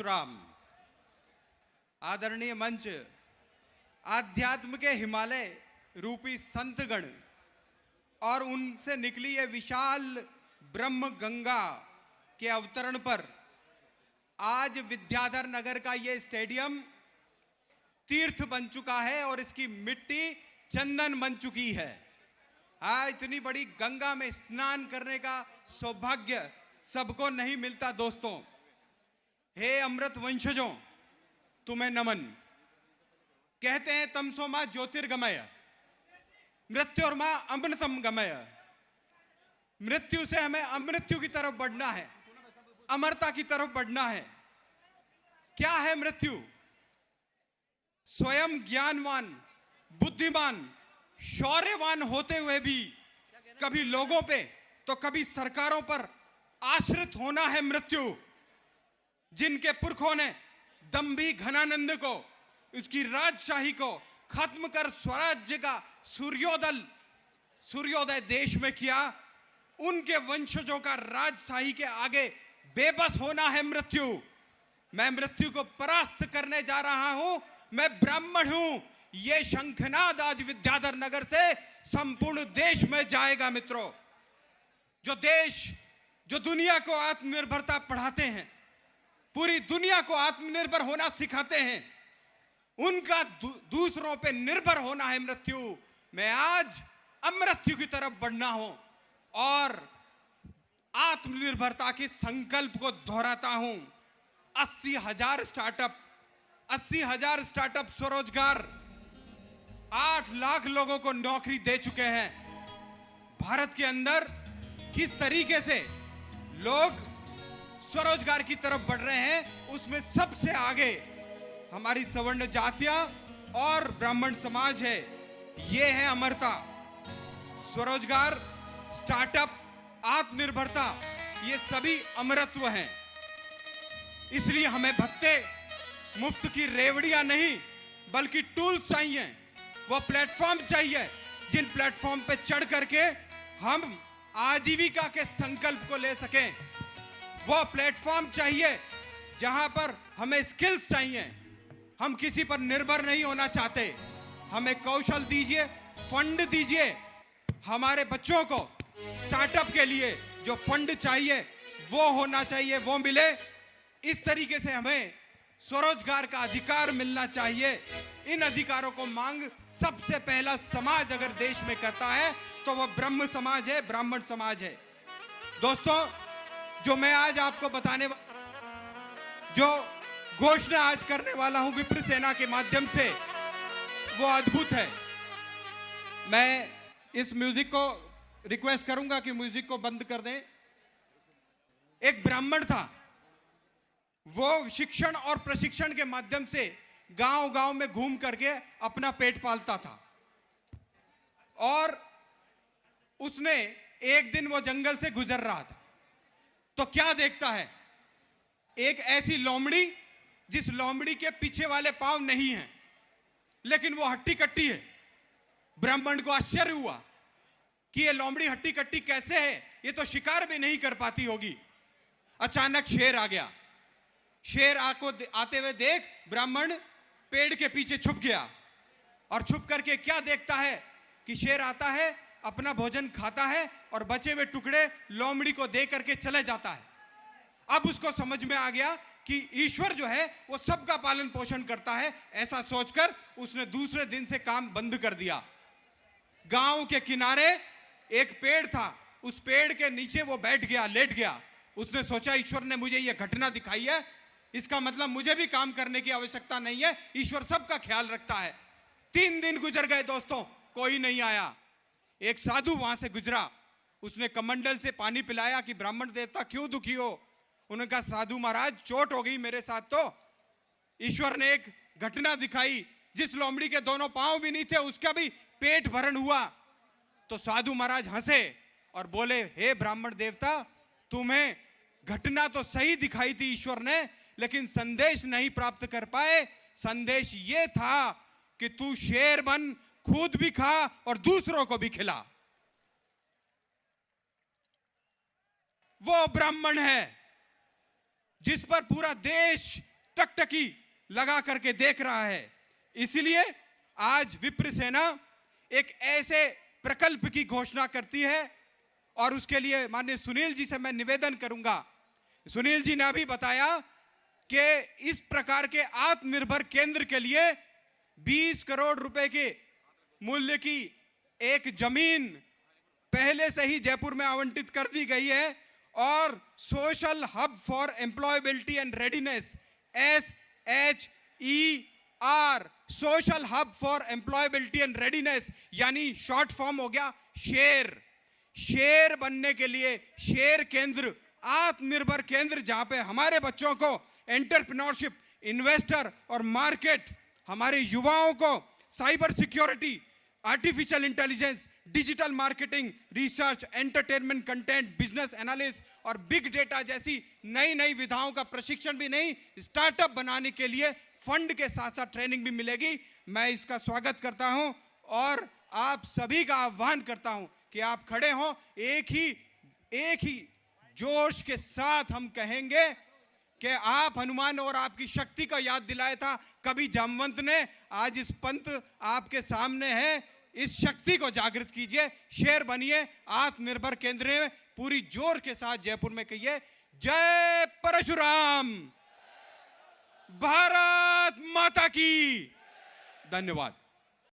राम आदरणीय मंच, आध्यात्म के हिमालय रूपी संतगण और उनसे निकली ये विशाल ब्रह्म गंगा के अवतरण पर आज विद्याधर नगर का ये स्टेडियम तीर्थ बन चुका है और इसकी मिट्टी चंदन बन चुकी है। इतनी बड़ी गंगा में स्नान करने का सौभाग्य सबको नहीं मिलता दोस्तों। हे अमृत वंशजों, तुम्हें नमन। कहते हैं तमसो मां ज्योतिर्गमय, मृत्योर्मा अमृतम गमय। मृत्यु से हमें अमृत्यु की तरफ बढ़ना है, अमरता की तरफ बढ़ना है। क्या है मृत्यु? स्वयं ज्ञानवान, बुद्धिमान, शौर्यवान होते हुए भी कभी लोगों पे तो कभी सरकारों पर आश्रित होना है मृत्यु। जिनके पुरखों ने दंभी घनानंद को, उसकी राजशाही को खत्म कर स्वराज्य का सूर्योदय देश में किया, उनके वंशजों का राजशाही के आगे बेबस होना है मृत्यु। मैं मृत्यु को परास्त करने जा रहा हूं, मैं ब्राह्मण हूं। यह शंखनाद आज विद्याधर नगर से संपूर्ण देश में जाएगा मित्रों। जो दुनिया को आत्मनिर्भरता पढ़ाते हैं, पूरी दुनिया को आत्मनिर्भर होना सिखाते हैं, उनका दूसरों पे निर्भर होना है मृत्यु। मैं आज अमृत्यु की तरफ बढ़ना हूं और आत्मनिर्भरता के संकल्प को दोहराता हूं। 80,000 स्टार्टअप स्वरोजगार 8 लाख लोगों को नौकरी दे चुके हैं। भारत के अंदर किस तरीके से लोग स्वरोजगार की तरफ बढ़ रहे हैं, उसमें सबसे आगे हमारी सवर्ण जातियां और ब्राह्मण समाज है। यह है अमरता। स्वरोजगार, स्टार्टअप, आत्मनिर्भरता, ये सभी अमरत्व हैं। इसलिए हमें भत्ते, मुफ्त की रेवड़ियां नहीं, बल्कि टूल्स चाहिए। वो प्लेटफॉर्म चाहिए जिन प्लेटफॉर्म पे चढ़ करके हम आजीविका के संकल्प को ले सकें। वो प्लेटफॉर्म चाहिए जहां पर हमें स्किल्स चाहिए। हम किसी पर निर्भर नहीं होना चाहते। हमें कौशल दीजिए, फंड दीजिए। हमारे बच्चों को स्टार्टअप के लिए जो फंड चाहिए वो होना चाहिए, वो मिले। इस तरीके से हमें स्वरोजगार का अधिकार मिलना चाहिए। इन अधिकारों को मांग सबसे पहला समाज अगर देश में करता है तो वह ब्रह्म समाज है, ब्राह्मण समाज है। दोस्तों, जो मैं आज आपको जो घोषणा आज करने वाला हूं विप्र सेना के माध्यम से, वो अद्भुत है। मैं इस म्यूजिक को रिक्वेस्ट करूंगा कि म्यूजिक को बंद कर दें। एक ब्राह्मण था, वो शिक्षण और प्रशिक्षण के माध्यम से गांव-गांव में घूम करके अपना पेट पालता था। और उसने एक दिन वो जंगल से गुजर रहा था तो क्या देखता है, एक ऐसी लोमड़ी जिस लोमड़ी के पीछे वाले पांव नहीं हैं, लेकिन वो हट्टी कट्टी है। ब्राह्मण को आश्चर्य हुआ कि ये लोमड़ी हट्टी कट्टी कैसे है, ये तो शिकार भी नहीं कर पाती होगी। अचानक शेर आ गया। शेर आते हुए देख ब्राह्मण पेड़ के पीछे छुप गया और छुप करके क्या देखता है कि शेर आता है, अपना भोजन खाता है और बचे हुए टुकड़े लोमड़ी को दे करके चले जाता है। अब उसको समझ में आ गया कि ईश्वर जो है वो सबका पालन पोषण करता है। ऐसा सोचकर उसने दूसरे दिन से काम बंद कर दिया। गांव के किनारे एक पेड़ था, उस पेड़ के नीचे वो बैठ गया, लेट गया। उसने सोचा ईश्वर ने मुझे ये घटना दिखाई है, इसका मतलब मुझे भी काम करने की आवश्यकता नहीं है, ईश्वर सबका ख्याल रखता है। 3 दिन गुजर गए दोस्तों, कोई नहीं आया। एक साधु वहां से गुजरा, उसने कमंडल से पानी पिलाया कि ब्राह्मण देवता क्यों दुखी हो। उन्होंने कहा, साधु महाराज चोट हो गई मेरे साथ। तो ईश्वर ने एक घटना दिखाई, जिस लोमड़ी के दोनों पांव भी नहीं थे उसका भी पेट भरण हुआ। तो साधु महाराज हंसे और बोले, हे ब्राह्मण देवता, तुम्हें घटना तो सही दिखाई थी ईश्वर ने, लेकिन संदेश नहीं प्राप्त कर पाए। संदेश ये था कि तू शेर बन, खुद भी खा और दूसरों को भी खिला। वो ब्राह्मण है जिस पर पूरा देश टकटकी लगा करके देख रहा है। इसलिए आज विप्र सेना एक ऐसे प्रकल्प की घोषणा करती है और उसके लिए माननीय सुनील जी से मैं निवेदन करूंगा। सुनील जी ने अभी बताया कि इस प्रकार के आत्मनिर्भर केंद्र के लिए 20 करोड़ रुपए के मूल्य की एक जमीन पहले से ही जयपुर में आवंटित कर दी गई है और social hub for employability and readiness SHER social hub for employability and readiness यानी शॉर्ट फॉर्म हो गया शेर बनने के लिए शेर केंद्र, आत्मनिर्भर केंद्र, जहां पे हमारे बच्चों को एंटरप्रेन्योरशिप, इन्वेस्टर और मार्केट, हमारे युवाओं को cyber security, artificial intelligence, digital marketing, research, entertainment, content, business analyst और बिग डेटा जैसी नई नई विधाओं का प्रशिक्षण भी नहीं, स्टार्टअप बनाने के लिए फंड के साथ साथ ट्रेनिंग भी मिलेगी। मैं इसका स्वागत करता हूं और आप सभी का आह्वान करता हूं कि आप खड़े हो, एक ही जोश के साथ हम कहेंगे कि आप हनुमान और आपकी शक्ति का याद दिलाया था कभी जामवंत ने, आज इस पंथ आपके सामने है, इस शक्ति को जागृत कीजिए, शेर बनिए, आत्मनिर्भर केंद्र में पूरी जोर के साथ जयपुर में कहिए जय परशुराम, भारत माता की। धन्यवाद।